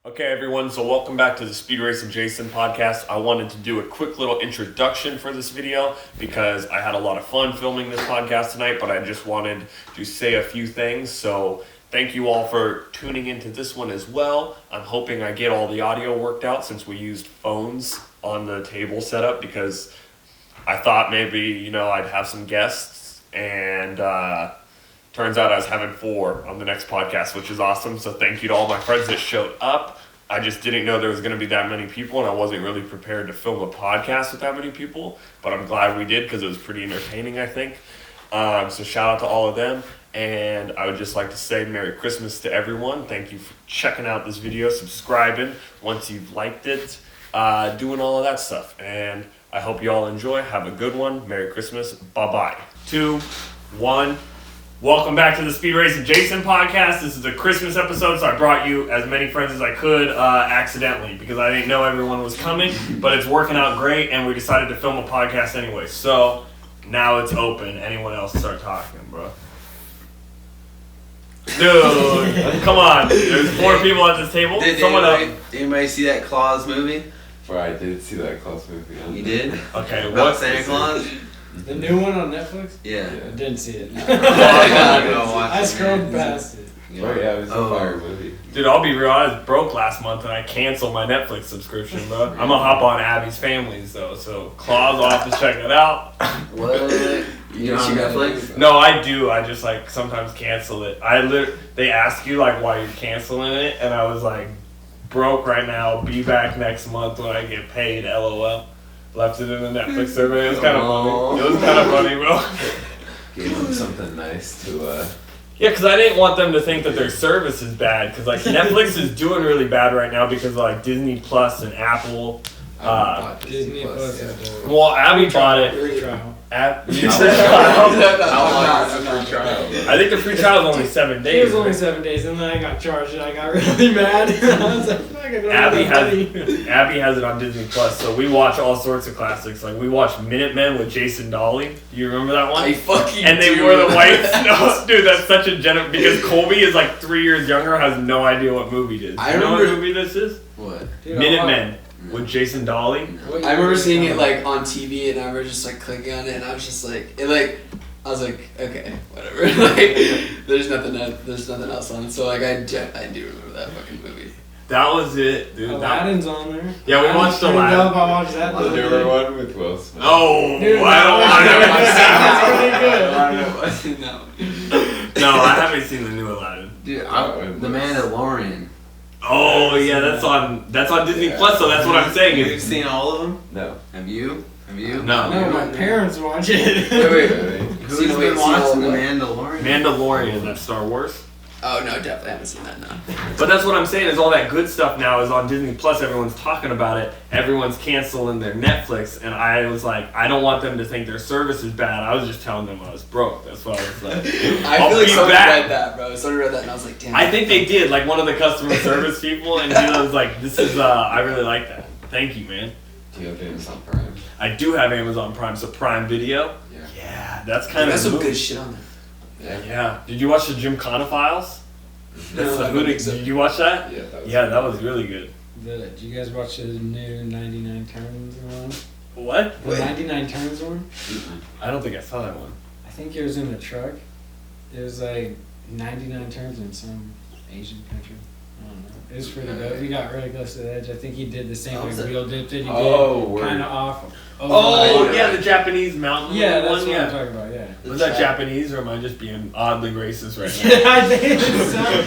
Okay, everyone, so welcome back to the SpeedRacinJason Podcast. I wanted to do a quick little introduction for this video because I had a lot of fun filming this podcast tonight, but I just wanted to say a few things. So thank you all for tuning into this one as well. I'm hoping I get all the audio worked out since we used phones on the table setup because I thought maybe, I'd have some guests and turns out I was having 4 on the next podcast, which is awesome. So thank you to all my friends that showed up. I just didn't know there was going to be that many people, and I wasn't really prepared to film a podcast with that many people. But I'm glad we did because it was pretty entertaining, I think. So shout out to all of them. And I would just like to say Merry Christmas to everyone. Thank you for checking out this video, subscribing once you've liked it, doing all of that stuff. And I hope you all enjoy. Have a good one. Merry Christmas. Bye-bye. 2, 1... Welcome back to the SpeedRacinJason Podcast. This is a Christmas episode, so I brought you as many friends as I could accidentally because I didn't know everyone was coming, but it's working out great, and we decided to film a podcast anyway. So now it's open. Anyone else start talking, bro? Dude, come on. There's 4 people at this table. Did anybody see that Claus movie? Bro, I did see that Claus movie. You did? Okay, About Santa Claus? The new one on Netflix? Yeah. I didn't see it. I scrolled past it. Oh yeah, it was a fire movie. Dude, I'll be real. I was broke last month and I canceled my Netflix subscription, bro. I'm gonna hop on Abby's Family's though, so Claus, I'll have to check it out. What? You don't have Netflix? No, I do. I just sometimes cancel it. They ask you why you're canceling it, and I was broke right now. Be back next month when I get paid. LOL. Left it in the Netflix survey. It was kind of funny. It was kind of funny, bro. Gave them something nice to. Yeah, because I didn't want them to think that their service is bad. Because Netflix is doing really bad right now because Disney Plus and Apple. Disney Plus. Yeah. Well, Abby bought it. Free trial. I think the free trial is only 7 days. It was only 7 days, and then I got charged, and I got really mad. I was like, "Fuck, I don't Abby has it on Disney Plus, so we watch all sorts of classics. We watched Minutemen with Jason Dolly. Do you remember that one? I fucking And they wore the white snow. Dude, that's such a because Colby is 3 years younger, has no idea what movie it is. You know what movie this is? What? Minutemen with Jason Dolly. I remember seeing it on TV, and I remember just clicking on it, and I was just I was like, okay, whatever. There's nothing else on. So I do remember that fucking movie. That was it, dude. Aladdin's on there. Yeah, we watched Aladdin. I watched that. The newer one with Will Smith. Oh, Dude, I don't know. No, I haven't seen the new Aladdin. Dude, The Mandalorian. Oh yeah, that's on Disney Plus, so that's what I'm saying. Have you seen all of them? No. Have you? No. No, my parents watch it. Wait. Who's been watching The Mandalorian? Mandalorian, that's Star Wars. Oh no, definitely haven't seen that now. But that's what I'm saying is all that good stuff now is on Disney Plus. Everyone's talking about it. Everyone's canceling their Netflix, and I was I don't want them to think their service is bad. I was just telling them I was broke. That's why I was I feel like somebody read that, bro. Somebody read that, and I was like, damn. I think they did. One of the customer service people, and he was like, "This is I really like that. Thank you, man." Do you have Amazon Prime? I do have Amazon Prime, so Prime Video. Yeah, that's kind of. That's some good shit on there. Yeah. Did you watch the Gymkhana Files? That's No, Did you watch that? Yeah, that was really good. Did you guys watch the new 99 Turns one? What? The 99 Turns one? I don't think I saw that one. I think it was in a truck. It was 99 turns in some Asian country. I don't know. It was pretty good. We got really close to the edge. I think he did the same wheel dip that he did. Kind of off. Oh, yeah, the Japanese mountain Yeah, that's one. what I'm talking about, yeah. Was that Japanese, or am I just being oddly racist right now? I think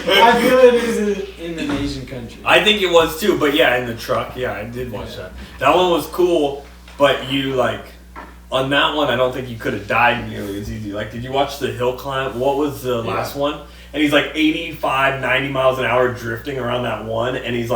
I feel it is in an Asian country. I think it was too, but yeah, in the truck, yeah, I did watch that. That one was cool, but you on that one, I don't think you could have died nearly as easy. Did you watch the hill climb? What was the last one? And he's 85, 90 miles an hour drifting around that one, and he's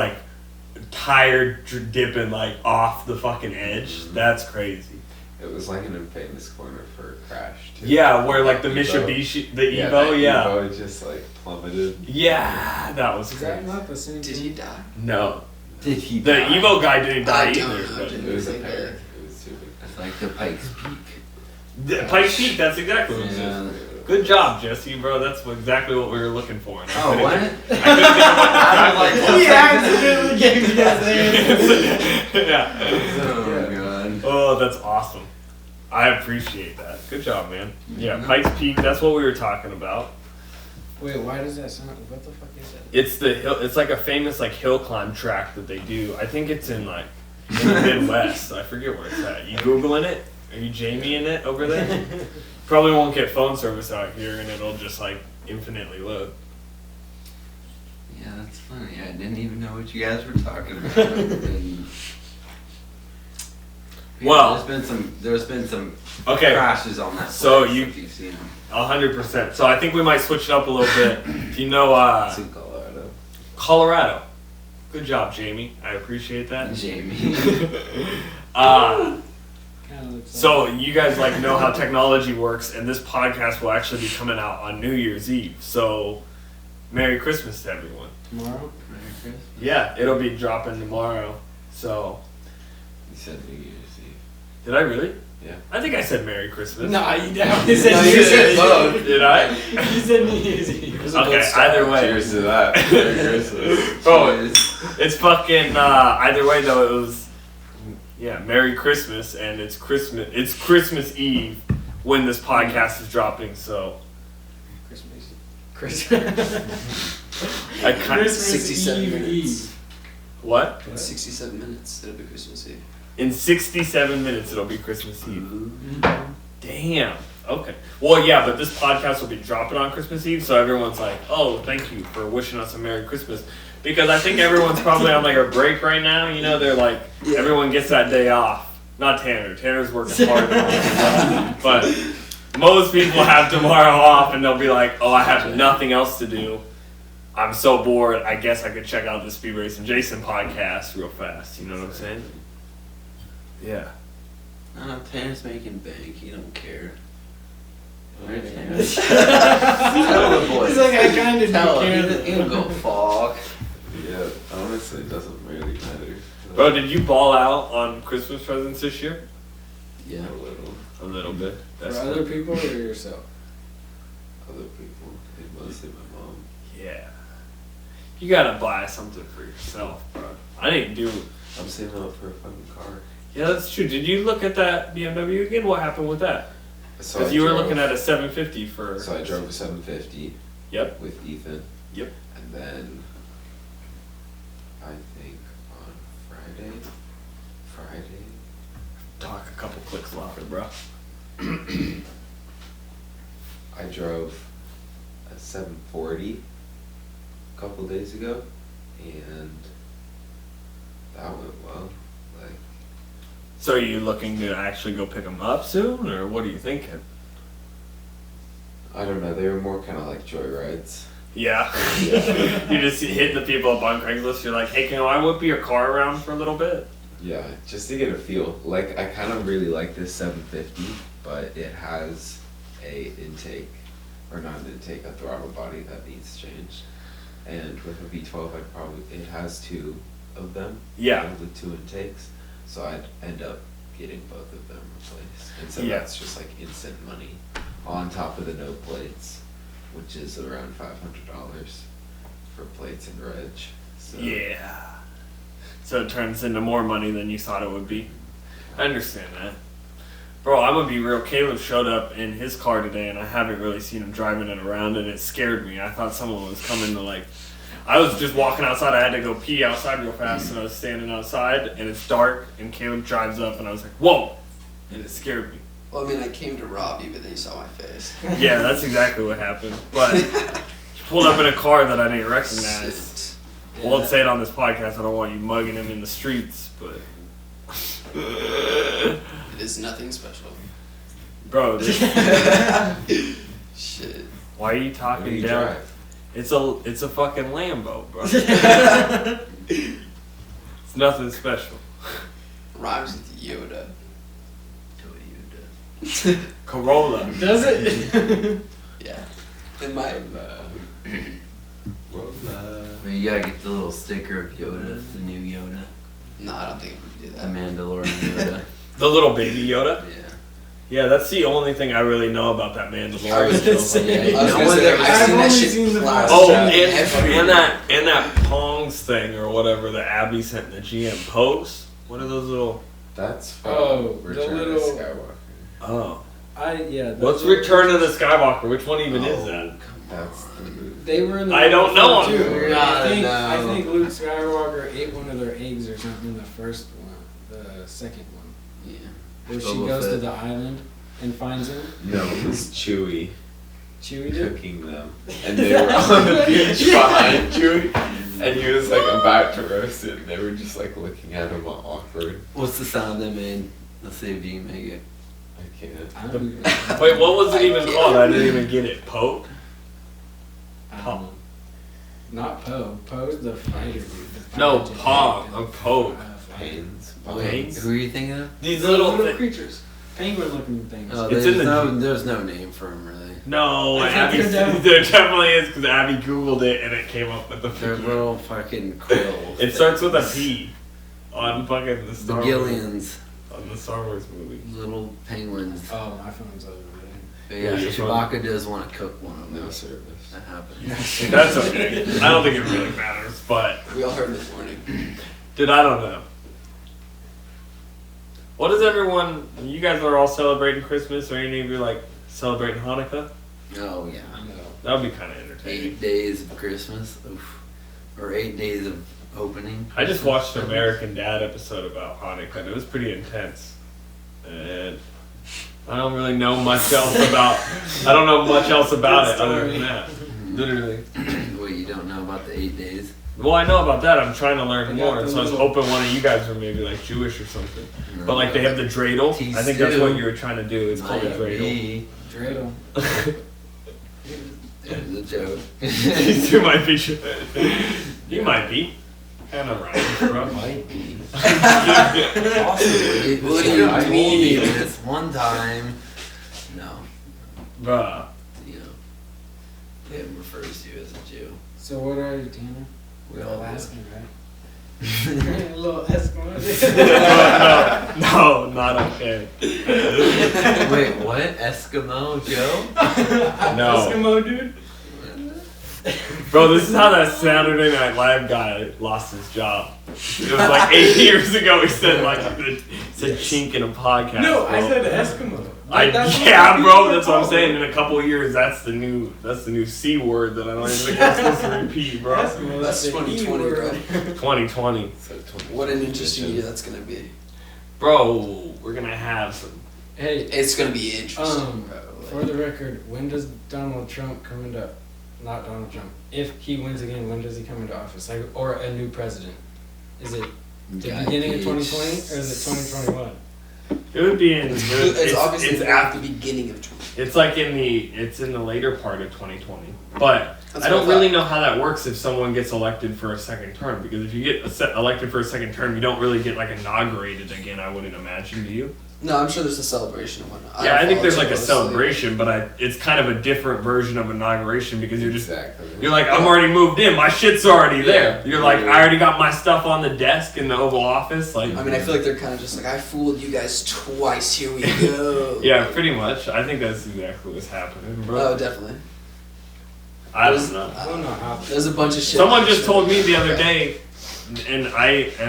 tired dipping off the fucking edge. That's crazy. It was an infamous corner for a crash too. Yeah, where the Mitsubishi, the Evo, Evo just plummeted. Yeah, that was Is crazy. that not the same Did he die? No. Did he The die? Evo guy didn't die I don't either. know, But dude. It was a pair. It was too big. It's the Pikes Peak. Pikes Peak, that's exactly what it is. Yeah. Good job, Jesse, bro. That's exactly what we were looking for. Oh, what? I couldn't think of what the He accidentally gave you guys the answer. Yeah. Oh, God. Oh, that's awesome. I appreciate that. Good job, man. Yeah, Pikes Peak. That's what we were talking about. Wait, why does that sound? What the fuck is that? It's the hill. It's like a famous like hill climb track that they do. I think it's in like in the Midwest. I forget where it's at. You googling it? Are you Jamie-ing it over there? Probably won't get phone service out here, and it'll just like infinitely load. Yeah, that's funny. I didn't even know what you guys were talking about. And, Well, there's been some Okay. crashes on that. So place, you- if you've seen them. 100%. So I think we might switch it up a little bit. Do you know It's in Colorado. Colorado? Good job, Jamie. I appreciate that. Jamie. Kinda looks So you guys like know how technology works, and this podcast will actually be coming out on New Year's Eve. So Merry Christmas to everyone. tomorrow. Merry Christmas. Yeah, it'll be dropping tomorrow. So You said New Year's Eve. did I really? Yeah. I think I said Merry Christmas. Nah, you definitely said No, New you Year's said Eve. both. Did I? You said New Year's Eve. Okay. Either way. Cheers to that. Merry Christmas. Bro, Cheers. it's fucking. Either way though, it was. Yeah, Merry Christmas, and it's Christmas. It's Christmas Eve when this podcast is dropping. So Christmas. I kind of. Christmas 67 Eve minutes. What? In 67 minutes, it'll be Christmas Eve. In 67 minutes, it'll be Christmas Eve. Damn. Okay. Well, yeah, but this podcast will be dropping on Christmas Eve, so everyone's like, "Oh, thank you for wishing us a Merry Christmas," because I think everyone's probably on like a break right now. You know, they're like, everyone gets that day off. Not Tanner. Tanner's working hard, but most people have tomorrow off, and they'll be like, "Oh, I have nothing else to do. I'm so bored. I guess I could check out the Speed Racing Jason podcast real fast." You know what I'm saying? Yeah. No, Tanner's making bank. He don't care. Okay. Tell the boys. He's like, I kind of Tell don't him. care. He'll go fuck. Yeah, honestly, it doesn't really matter. Bro, did you ball out on Christmas presents this year? Yeah. A little. A little bit. For other people or yourself? Other people, and mostly my mom. Yeah. You gotta buy something for yourself, bro. I didn't do. I'm saving up for a fucking car. Yeah, that's true. Did you look at that BMW again? What happened with that? So Because you were looking at a 750 for. So I drove a 750. Yep. With Ethan. Yep. And then I think on Friday. Talk a couple clicks louder, bro. I drove a 740 a couple days ago, and that went well. Like, So are you looking to actually go pick them up soon, or what are you thinking? I don't know, they were more kind of like joyrides. Yeah. You just hit the people up on Craigslist. You're like, hey, can I whip your car around for a little bit? Yeah, just to get a feel. Like, I kind of really like this 750, but it has a intake, or not an intake, a throttle body that needs changed. And with a V12, it has two of them. Yeah. With two intakes. So I'd end up getting both of them replaced. And so Yeah. that's just like instant money on top of the no plates, which is around $500 for plates and reg. So Yeah. So it turns into more money than you thought it would be. I understand that. Bro, I'm gonna be real. Caleb showed up in his car today, and I haven't really seen him driving it around, and it scared me. I thought someone was coming to, like... I was just walking outside. I had to go pee outside real fast, and I was standing outside, and it's dark, and Caleb drives up, and I was like, whoa! And it scared me. Well, I mean, I came to rob you, but then you saw my face. Yeah, that's exactly what happened. But he pulled up in a car that I didn't recognize. Shit. Won't say it on this podcast. I don't want you mugging him in the streets, but... It is nothing special. Bro, this, Shit. why are you What talking do you down? drive? It's a fucking Lambo, bro. It's nothing special. Rhymes with Yoda. Corolla. Does it? Yeah. In my You gotta get the little sticker of Yoda, the new Yoda. No, I don't think we can do The that. Mandalorian Yoda. The little baby Yoda. Yeah. Yeah, that's the only thing I really know about that Mandalorian I was gonna show. say, I was no gonna one say, ever I've seen that only shit seen the plastered Oh, everywhere. and that Pongs thing or whatever that Abby sent in the GM post. What are those little? That's from Oh, the Return of little- Skywalker. Oh, those what's were- Return of the Skywalker? Which one even is that? That's the movie. They were in the I don't know. too. We're not I know. think Luke Skywalker ate one of their eggs or something in the first one, the second one, Yeah. where she Boba goes to Fett. the island and finds him. No, it was Chewie Chewie did. cooking them, and they were on the beach behind Chewie, and he was like about to roast it, and they were just like looking at him all awkward. What's the sound they made? Let's see if you can make it. I can't. I don't even know. Wait, what was it even called? I didn't even get it. Pope? I don't know. Not Poe. Poe's the fighter dude. The No, fighter Paw. dude. A Pope. Pains. Pains? Who are you thinking of? These The little. little creatures. Penguin looking things. Oh, It's there's in the- there's no name for him really. No, I think Abby, they're down. there definitely is because Abby Googled it and it came up with the They're figure. little fucking quills. It starts with a P on fucking the The Star Wars. Gillians, On the Star Wars movie. little penguins. Oh, my phone's over But Yeah, yeah, just Chewbacca does want to cook one of No them. service. That happens. there. That's okay. I don't think it really matters, but We all heard this morning. dude, I don't know. What is everyone? You guys are all celebrating Christmas, or any of you like celebrating Hanukkah? Oh yeah. That would be kind of entertaining. 8 days of Christmas, oof. Or 8 days of opening. I just watched an American Dad episode about Hanukkah, and it was pretty intense. And I don't really know much else about. I don't know much else about it other than that. Literally. Wait, you don't know about the 8 days? Well, I know about that. I'm trying to learn They got more, and the so I was little- hoping one of you guys were maybe like Jewish or something. No. But like they have the dreidel. I think that's what you were trying to do. It's called a Might dreidel. be. Dreidel. There's a joke. You might be. You might be. Kind of right, bro. Might be. Possibly. What do You you told me mean? this one time. No, Bruh. you know, it refers to you as a Jew. So what are you, Tanner? We We're all do. Alaskan, right? A little Eskimo. No, not okay. Wait, what? Eskimo Joe? No. Eskimo dude. Bro, this is how that Saturday Night Live guy lost his job. It was like 8 years ago. He said like said chink in a podcast. No, bro. I said Eskimo. Yeah, bro. That's what I'm saying. In a couple of years, that's the new C word that I don't even think I'm supposed to repeat, bro. Eskimo. That's the 2020, E bro. word. 2020, What an interesting year that's gonna be. bro. We're gonna have some. Hey, It's gonna be interesting, bro. for the record, when does Donald Trump come into? Not Donald Trump. If he wins again, when does he come into office? Like, or a new president? Is it the Guy beginning of Peach. 2020 or is it 2021? It would be in. It's obviously it's at after. the beginning of 20. It's like it's in the later part of 2020. But That's I don't what I really thought. know how that works if someone gets elected for a second term. Because if you get elected for a second term, you don't really get like inaugurated again. I wouldn't imagine. Do you? No, I'm sure there's a celebration and whatnot. Yeah, I think there's follow like a too closely. celebration, but it's kind of a different version of inauguration because Exactly. you're like, I'm already moved in, my shit's already there. Yeah. You're like, I already got my stuff on the desk in the Oval Office. Like, I mean, I feel like they're kind of just like, I fooled you guys twice. Here we go. yeah, pretty much. I think that's exactly what's happening, bro. Oh, definitely. I don't know. I don't know how. There's a bunch of shit. Someone just told me the other day, and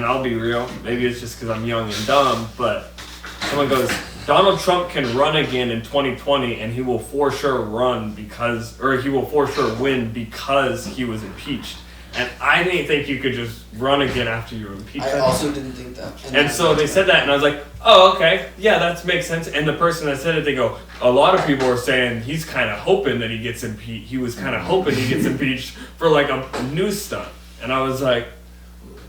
I'll be real. Maybe it's just because I'm young and dumb, but someone goes, Donald Trump can run again in 2020, and he will for sure win because he was impeached. And I didn't think you could just run again after you were impeached. I also didn't think that. And so they said that, and I was like, oh, okay, yeah, that makes sense. And the person that said it, they go, a lot of people are saying he's kind of hoping that he gets impeached. He was kind of hoping he gets impeached for like a news stunt. And I was like,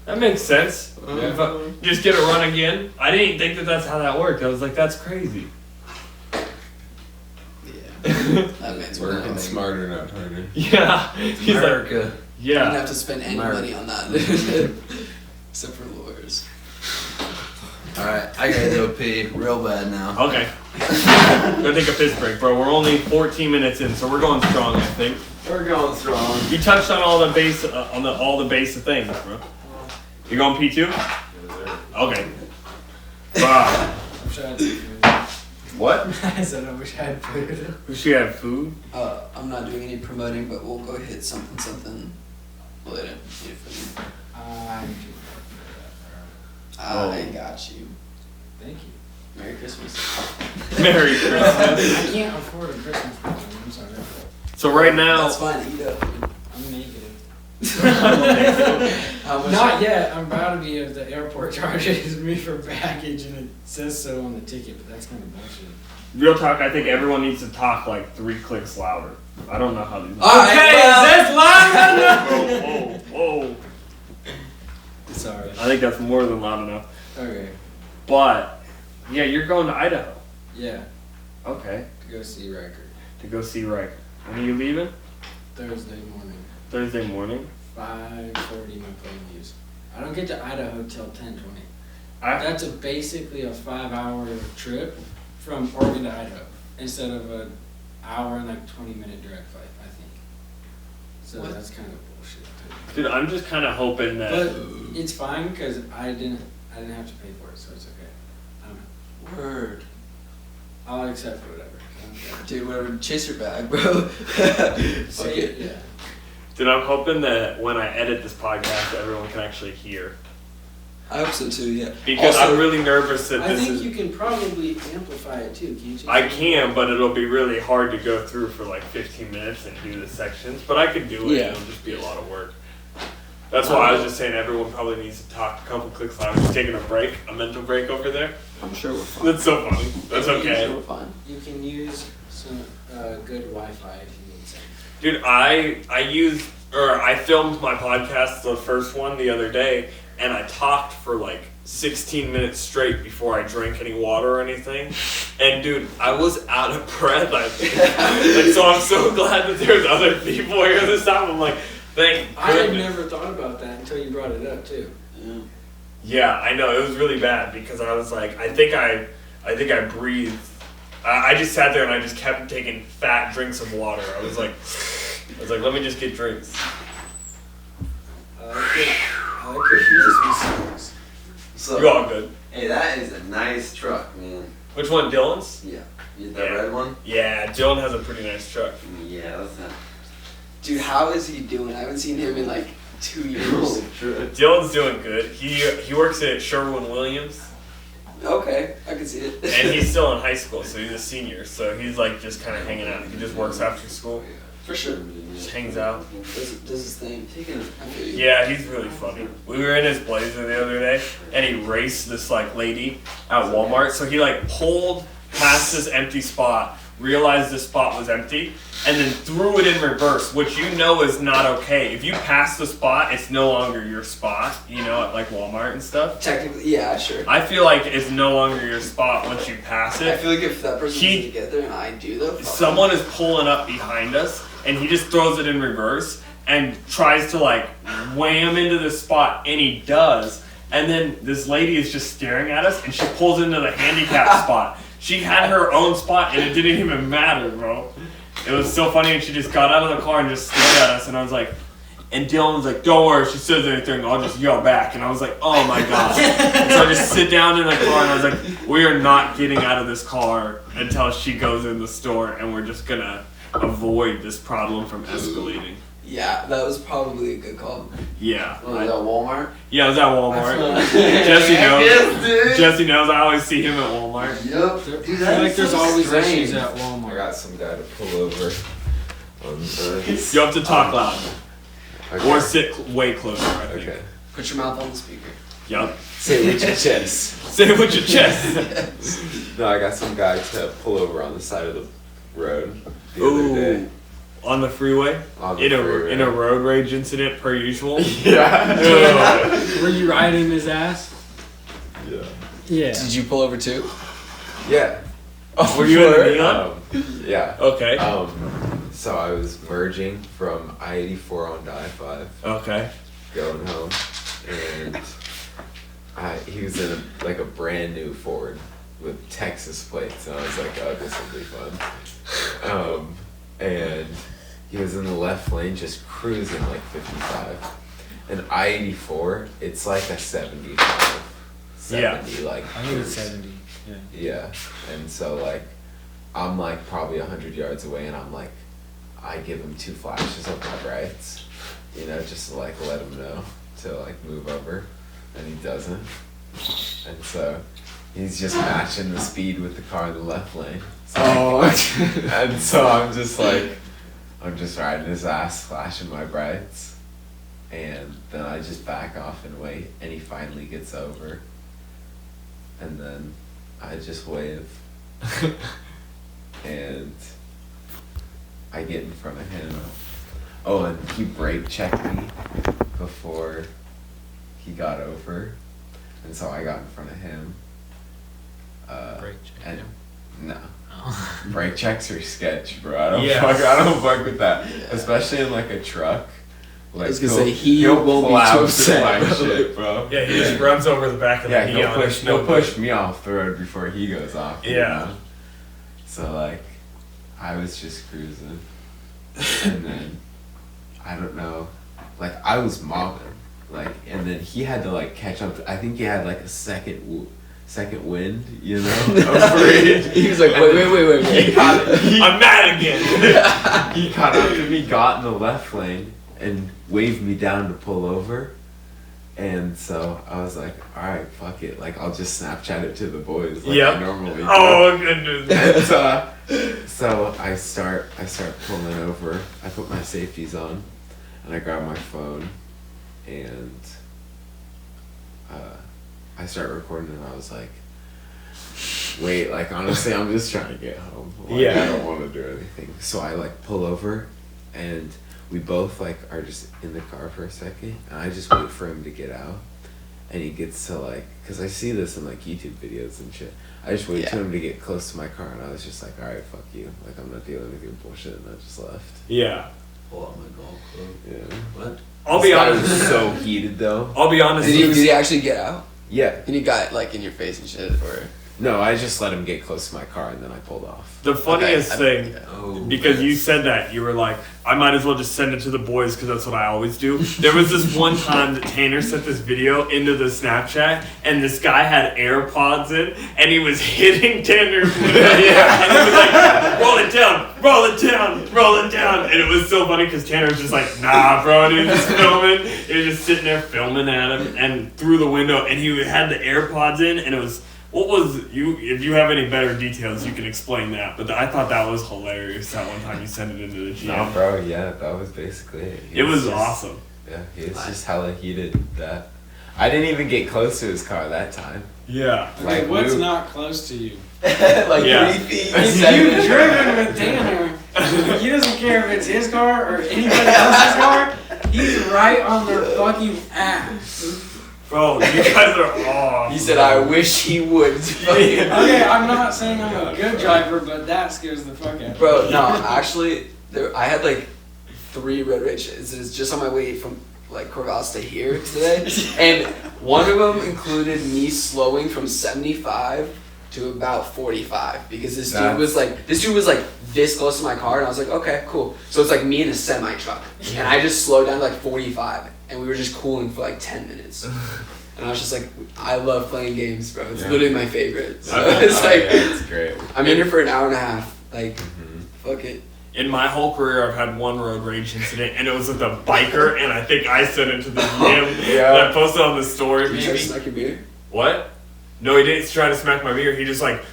that makes sense. If I just get a run again. I didn't think that that's how that worked. I was like, that's crazy. Yeah. That man's Working working. smarter, not harder. Yeah. He's like, America. You don't yeah. have to spend any America. money on that. Except for lawyers. Alright, I gotta go pee real bad now. Okay. Gonna take a piss break, bro. We're only 14 minutes in, so we're going strong, I think. We're going strong. You touched on all the base, all the base of things, bro. You going P2? Okay. Wow. I'm trying to. What? I said I wish I had food. Wish you had food? I'm not doing any promoting, but we'll go hit something later. I got you. Thank you. Merry Christmas. Merry Christmas. I can't afford a Christmas present. I'm sorry. So right now, That's fine. Eat up. I'm negative. How much? Not yet. I'm about to be if the airport charges me for baggage and it says so on the ticket, but that's kind of bullshit. real talk, I think everyone needs to talk like 3 clicks louder. I don't know how to do that. Okay, is this loud enough? Whoa. Sorry. I think that's more than loud enough. Okay. But, yeah, you're going to Idaho. Yeah. Okay. To go see Riker. To go see Riker. When are you leaving? Thursday morning. Thursday morning? 5:40 my plane leaves. I don't get to Idaho till 10:20. I That's basically a 5-hour trip from Oregon to Idaho instead of an hour and like 20-minute direct flight, I think. So What? that's kind of bullshit too. Dude, I'm just kind of hoping that... But it's fine because I didn't have to pay for it, so it's okay. Word. I'll accept whatever. I don't care. Dude, whatever. Chase your bag, bro. Fuck it. Yeah. Dude, I'm hoping that when I edit this podcast, everyone can actually hear. I hope so too, yeah. Because Also, I'm really nervous that I this think is... you can probably amplify it too, can't you? I can, but it'll be really hard to go through for like 15 minutes and do the sections. But I could do it. Yeah. It'll just be a lot of work. That's why I was just saying everyone probably needs to talk a couple clicks louder. Just taking a break, a mental break over there. I'm sure we're fine. That's so funny. That's I'm okay. sure we're fine. You can use some good Wi-Fi if you need some. Dude, I filmed my podcast, the first one, the other day, and I talked for like 16 minutes straight before I drank any water or anything. And dude, I was out of breath. Like, so I'm so glad that there's other people here this time. I'm like, thank I had goodness. never thought about that until you brought it up too. Yeah. Yeah, I know, it was really bad because I was like, I think I breathed. I just sat there and I just kept taking fat drinks of water. I was like, let me just get drinks. I like your Christmas songs. So, You're all good. hey, that is a nice truck, man. Which one, Dylan's? Yeah. You that Yeah. red one? Yeah, Dylan has a pretty nice truck. Yeah, that's not. Dude, how is he doing? I haven't seen him in like 2 years. Dylan's doing good. He works at Sherwin-Williams, Okay, I can see it. and he's still in high school, so he's a senior. So he's like just kind of hanging out. He just works after school, For sure. just hangs out. Does his thing. I feel you. Yeah, he's really funny. We were in his Blazer the other day, and he raced this like lady at Walmart. So he like pulled past this empty spot, realized the spot was empty, and then threw it in reverse, which you know is not okay. If you pass the spot, it's no longer your spot, you know, at like Walmart and stuff. Technically, yeah, sure. I feel like it's no longer your spot once you pass I it. feel like if that person He- doesn't get there and I do though, fuck Someone is pulling up behind us, and he just throws it in reverse and tries to like wham into the spot, and he does. And then this lady is just staring at us, and she pulls into the handicap spot. She had her own spot, and it didn't even matter, bro. It was so funny, and she just got out of the car and just stared at us, and I was like, and Dylan was like, don't worry, if she says anything, I'll just yell back. And I was like, oh my god. And so I just sit down in the car, and I was like, we are not getting out of this car until she goes in the store, and we're just gonna avoid this problem from escalating. Yeah, that was probably a good call. Yeah. Oh, is that Walmart? Yeah, I was at Walmart. I Jesse knows. Yes, dude. Jesse knows. I always see him at Walmart. Yep. I feel like there's always issues at Walmart. I got some guy to pull over. You have to talk loud. Okay. Or sit way closer, I think. Okay. Put your mouth on the speaker. Yup. Say it with your chest. Say it with your chest. No, I got some guy to pull over on the side of the road the other Ooh. day. On the freeway? On the In freeway. a road rage incident per usual? Yeah. Ugh. Were you riding his ass? Yeah. Yeah. Did you pull over too? Yeah. Were you in the neon? Yeah. Okay. So I was merging from I-84 onto I-5, Okay. going home, and he was in a brand new Ford with Texas plates, and I was like, oh, this will be fun. And he was in the left lane, just cruising like 55. And I-84, it's like a 75, 70, like. I think it's 70. Yeah. And so like, I'm like probably 100 yards away, and I'm like, I give him 2 flashes of my brights, you know, just to like let him know to like move over, and he doesn't. And so he's just matching the speed with the car in the left lane. So and so I'm just riding his ass, flashing my brights, and then I just back off and wait, and he finally gets over, and then I just wave, and I get in front of him. Oh, and he brake checked me before he got over, and so I got in front of him. Brake check and him? No. Oh. Brake checks are sketch, bro. I don't fuck with that. Yeah. Especially in like a truck. Like, I was gonna say he'll won't be too upset, my shit, bro. Yeah, he just runs over the back of the Neon. He'll push me off the road before he goes off. Yeah. You know? So like, I was just cruising, and then I don't know, like I was mobbing, like, and then he had to like catch up. I think he had like a second wind, you know. He was like, wait. I'm mad again. He caught up to me, got in the left lane, and waved me down to pull over. And so I was like, all right, fuck it. Like, I'll just Snapchat it to the boys like I normally do. Oh, goodness. And so I start pulling over. I put my safeties on, and I grab my phone, and I start recording, and I was like, wait, like, honestly, I'm just trying to get home. Like, Yeah. I don't want to do anything. So I, like, pull over, and we both, like, are just in the car for a second, and I just wait for him to get out, and he gets to, like, because I see this in, like, YouTube videos and shit. I just wait for him to get close to my car, and I was just like, all right, fuck you. Like, I'm not dealing with your bullshit, and I just left. Yeah. Pull out my golf club. Yeah. What? I'll be This guy honest. was so heated, though. I'll be honest. Did he actually get out? Yeah. And he got like in your face and shit, or? No, I just let him get close to my car, and then I pulled off. The funniest thing, Oh. because you said that, you were like, I might as well just send it to the boys because that's what I always do. There was this one time that Tanner sent this video into the Snapchat, and this guy had AirPods in, and he was hitting Tanner's window. Yeah. And he was like, roll it down, roll it down, roll it down. And it was so funny because Tanner was just like, nah, bro. And he was just filming. He was just sitting there filming at him and through the window, and he had the AirPods in, and it was... What was you? If you have any better details, you can explain that. But I thought that was hilarious. That one time you sent it into the GM. No, bro. Yeah, that was basically it. It was just, awesome. Yeah, he was just hella heated. That I didn't even get close to his car that time. Yeah. Okay, Like, what's we- not close to you? Like Yeah. 3 feet. If you've driven with Tanner, he doesn't care if it's his car or anybody else's car. He's right on their fucking ass. Bro, you guys are off. He said, "I wish he would." Okay, I'm not saying I'm a good driver, but that scares the fuck out of me. Bro, no, actually, I had like 3 road rage incidents just on my way from like Corvallis to here today, and one of them included me slowing from 75 to about 45 because this dude was like this close to my car, and I was like, okay, cool. So it's like me in a semi truck, and I just slowed down to like 45, and we were just cooling for like 10 minutes. And I was just like, I love playing games, bro. It's literally my favorite. So it's like, it's great. I'm in here for an hour and a half. Like, fuck it. In my whole career, I've had one road rage incident, and it was with a biker, and I think I sent it to the gym. Yeah. And I posted on the story. Did you try to smack your beer? What? No, he didn't try to smack my beer. He just like,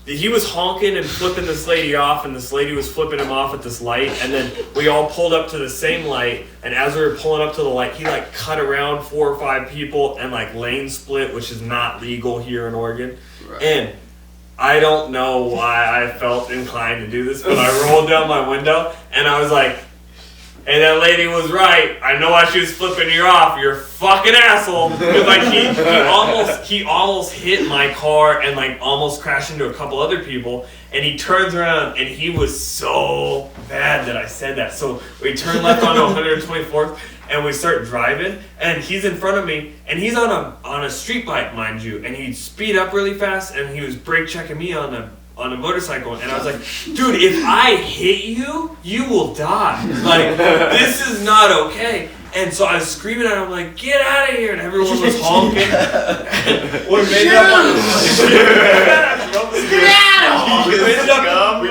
he was honking and flipping this lady off, and this lady was flipping him off at this light, and then we all pulled up to the same light, and as we were pulling up to the light, he like cut around 4 or 5 people and like lane split, which is not legal here in Oregon. Right. And I don't know why I felt inclined to do this, but I rolled down my window, and I was like, hey, that lady was right. I know why she was flipping you off. You're a fucking asshole. Because like he almost hit my car and like almost crashed into a couple other people. And he turns around and he was so bad that I said that. So we turn left onto 124th and we start driving. And he's in front of me and he's on a street bike, mind you. And he'd speed up really fast and he was brake checking me on a motorcycle, and I was like, dude, if I hit you, you will die. Like, this is not okay. And so I was screaming at him like, get out of here, and everyone was honking. We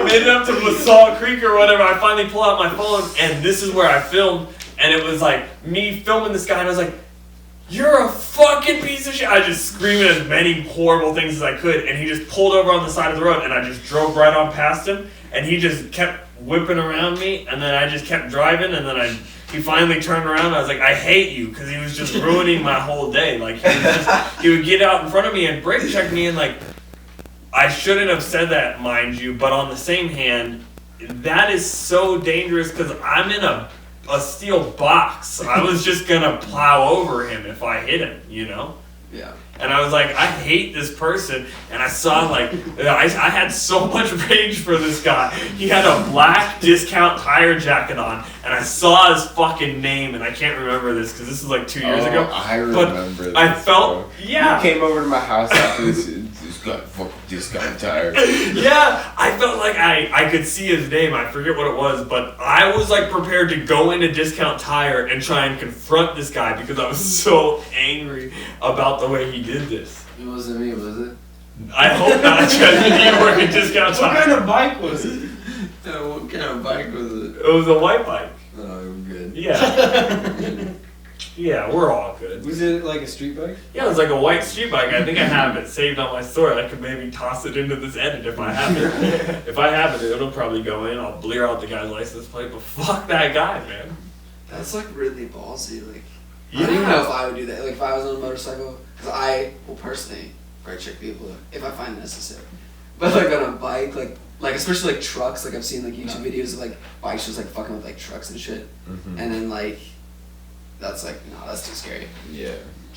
made it up to Basalt Creek or whatever. I finally pull out my phone, and this is where I filmed, and it was like me filming this guy, and I was like, you're a fucking piece of shit. I just screamed as many horrible things as I could, and he just pulled over on the side of the road, and I just drove right on past him, and he just kept whipping around me, and then I just kept driving, and then he finally turned around, and I was like, I hate you, because he was just ruining my whole day. Like, he would get out in front of me and brake check me, and like, I shouldn't have said that, mind you, but on the same hand, that is so dangerous, because I'm in a steel box. I was just gonna plow over him if I hit him, you know? Yeah. And I was like, I hate this person. And I saw like, I had so much rage for this guy. He had a black Discount Tire jacket on, and I saw his fucking name, and I can't remember this because this was like 2 years ago. I remember this. I felt, yeah. You came over to my house after this guy fucking Discount Tire. Yeah, I felt like I could see his name. I forget what it was, but I was like prepared to go into Discount Tire and try and confront this guy because I was so angry about the way he did this. It wasn't me, was it? I hope not, because you work at Discount Tire. What kind of bike was it? What kind of bike was it? It was a white bike. Oh, I'm good. Yeah. Yeah, we're all good. Was it like a street bike? Yeah, it was like a white street bike. I think I have it saved on my story. I could maybe toss it into this edit if I have it. If I have it, it'll probably go in. I'll blur out the guy's license plate, but fuck that guy, man. That's like really ballsy. Like, I Yeah. don't even know if I would do that. Like, if I was on a motorcycle, because I will personally great check people if I find it necessary. But like on a bike, like especially like trucks, like I've seen like YouTube videos of like bikes just like fucking with like trucks and shit, and then like that's like no, that's too scary. Yeah.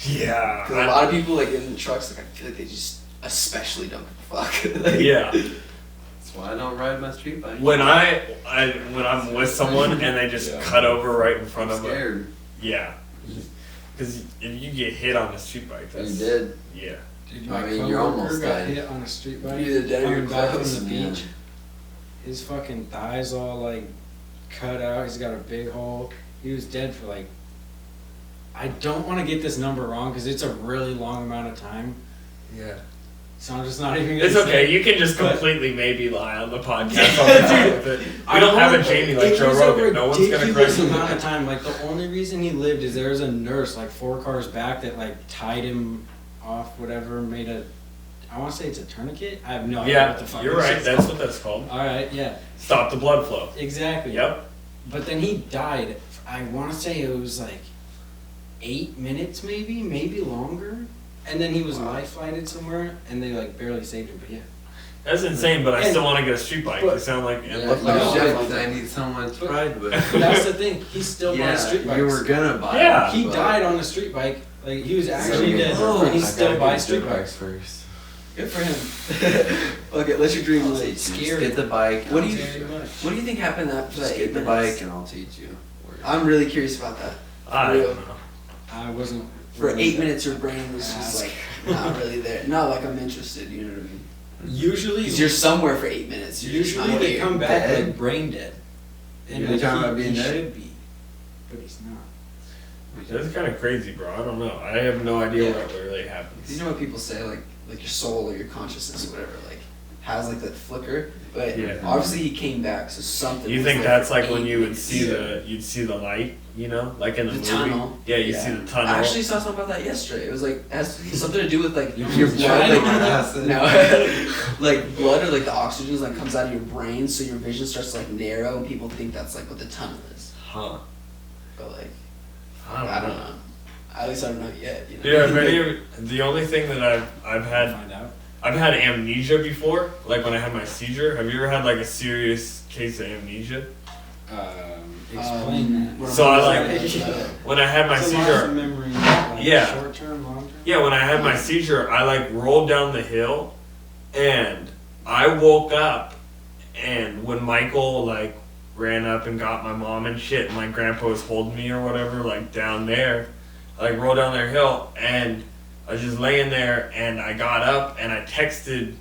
Yeah. Because a lot of people like in trucks, like I feel like they just especially don't give a fuck. Like, Yeah. That's why I don't ride my street bike. When I'm with someone and they just cut over right in front I'm of them. scared. Yeah. Because if you get hit on a street bike, that's... You did. Yeah. Dude, I my mean, you're coworker almost got dead. hit on a street bike. You're either dead or coming you're back from close. the Yeah. beach. His fucking thighs all like cut out. He's got a big hole. He was dead for like, I don't want to get this number wrong because it's a really long amount of time. Yeah. So I'm just not even gonna It's say okay. it. You can just But- completely maybe lie on the podcast. I'll be fine with it. We don't have a Jamie like It Joe was Rogan. a No one's gonna ridiculous correct amount him. of time. Like the only reason he lived is there was a nurse like 4 cars back that like tied him off, whatever, made a. I want to say it's a tourniquet. I have no idea what the Yeah, fuck. you're this right. is That's called. what that's called. All right. Yeah. Stop the blood flow. Exactly. Yep. But then he died. I want to say it was like 8 minutes, maybe longer. And then he was life flighted somewhere, and they like barely saved him. But yeah. That's insane, but I And- still want to get a street bike. but- They sound like Yeah, it looked like you no, a should, street 'cause bike. I need someone to But- ride with. That's the thing. He still buys street bikes. you were gonna buy Yeah. it. He but- died on a street bike. Like he was So actually you dead, get- and he I still gotta buys get dirt street bikes. first. Good for him. Okay, let your dream I'll live. teach you. Scary. Just get the bike. What do I'll you- teach Very much. What do you think happened after Just that get 8 the minutes? bike and I'll teach you. I'm really curious about that. I Real. don't know. I wasn't. For really 8 there. minutes, your brain was just like not really there. Not like I'm interested. You know what I mean? Usually, Because you're somewhere for 8 minutes. You're just usually not they here. come back Dead. like brain dead. You're like, talking about being he dead? should be, but he's not. That's kind of crazy, bro. I don't know. I have no idea Yeah. what really You happens. know what people say, like your soul or your consciousness or whatever, like has like that flicker. But Yeah. obviously he came back, so something. You was, think that's like 8 when you would minutes. see you'd see the light, you know, like in the The movie. tunnel. Yeah, you see the tunnel. I actually saw something about that yesterday. It was like it has something to do with like You your was blood, trying like, to- no, like blood or like the oxygen like comes out of your brain, so your vision starts to like narrow, and people think that's like what the tunnel is. Huh. But like I don't know. know. At least I don't know yet. You know? Yeah, the only thing that I've had Find out. I've had amnesia before, like when I had my seizure. Have you ever had like a serious case of amnesia? Explain that. So I like when I had my It's a loss of seizure. memory, like, Yeah. Short term, long term. Yeah, when I had my seizure, I like rolled down the hill, and I woke up, and when Michael like ran up and got my mom and shit, and my grandpa was holding me or whatever, like down there, I like rolled down their hill, and I was just laying there, and I got up and I texted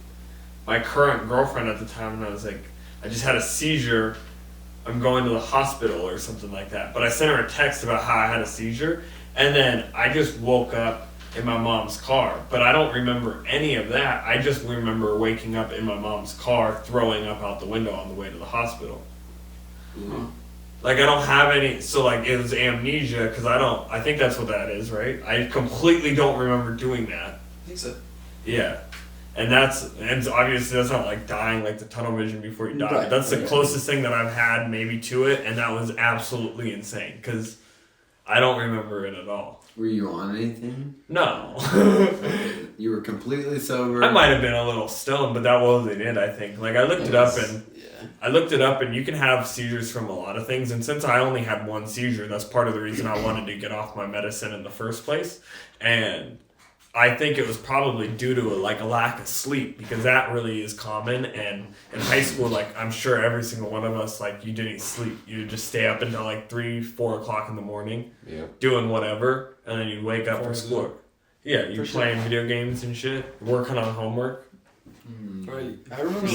my current girlfriend at the time, and I was like, I just had a seizure, I'm going to the hospital or something like that. But I sent her a text about how I had a seizure, and then I just woke up in my mom's car. But I don't remember any of that. I just remember waking up in my mom's car, throwing up out the window on the way to the hospital. Huh. Like, I don't have any, so like, it was amnesia, because I think that's what that is, right? I completely don't remember doing that. I think so. Yeah. And obviously that's not like dying, like the tunnel vision before you die. Right. That's the closest thing that I've had maybe to it, and that was absolutely insane, because I don't remember it at all. Were you on anything? No. You were completely sober. I might have been a little stoned, but that wasn't it, I think. Like, I looked it up, and you can have seizures from a lot of things, and since I only had one seizure, that's part of the reason I wanted to get off my medicine in the first place. And I think it was probably due to a lack of sleep, because that really is common. And in high school, like, I'm sure every single one of us, like, you didn't sleep. You just stay up until like 3-4 o'clock in the morning, doing whatever, and then you'd wake up for school. Yeah, you playing video games and shit, working on homework. Right. I remember.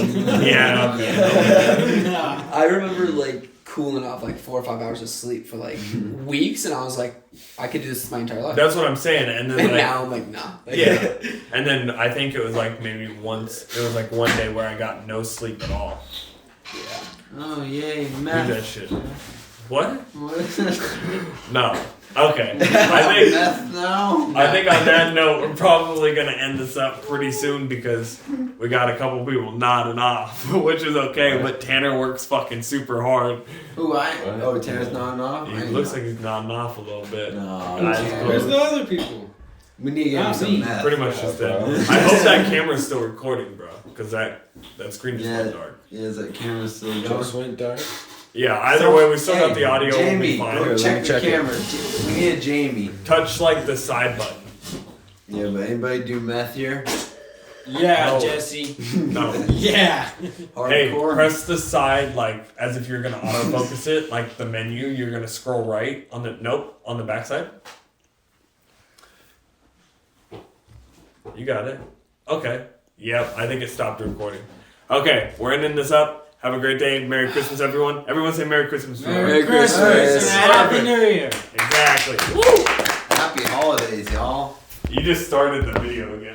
Yeah. Okay. I remember like cooling off like 4 or 5 hours of sleep for like weeks, and I was like, I could do this my entire life. That's what I'm saying. And then and now I'm like, nah. Yeah. And then I think it was like maybe once. It was like one day where I got no sleep at all. Yeah. Oh yay, Do meth. that shit. What? What? No. Okay. I Meth now? think on that note, we're probably gonna end this up pretty soon, because we got a couple people nodding off, which is okay. But Tanner works fucking super hard. Oh, Tanner's nodding off? He looks like he's nodding off a little bit. No. Where's the other people? We need to get him some meth. Pretty much just that. I hope that camera's still recording, bro, because that screen just went dark. Yeah, is that camera still going? Just went dark. Yeah, either way, we still got the audio. Jamie, will be go fine. check the camera. We need a Jamie. Touch like the side button. Yeah, but anybody do meth here? Yeah, No. Jesse. No. Yeah. Hey, Hardcore. press the side like as if you're gonna autofocus it, like the menu. You're gonna scroll right on the back side. You got it. Okay. Yep, I think it stopped recording. Okay, we're ending this up. Have a great day. Merry Christmas, everyone. Everyone say Merry Christmas. Merry Christmas. Christmas and Happy New Year. Exactly. Happy holidays, y'all. You just started the video again.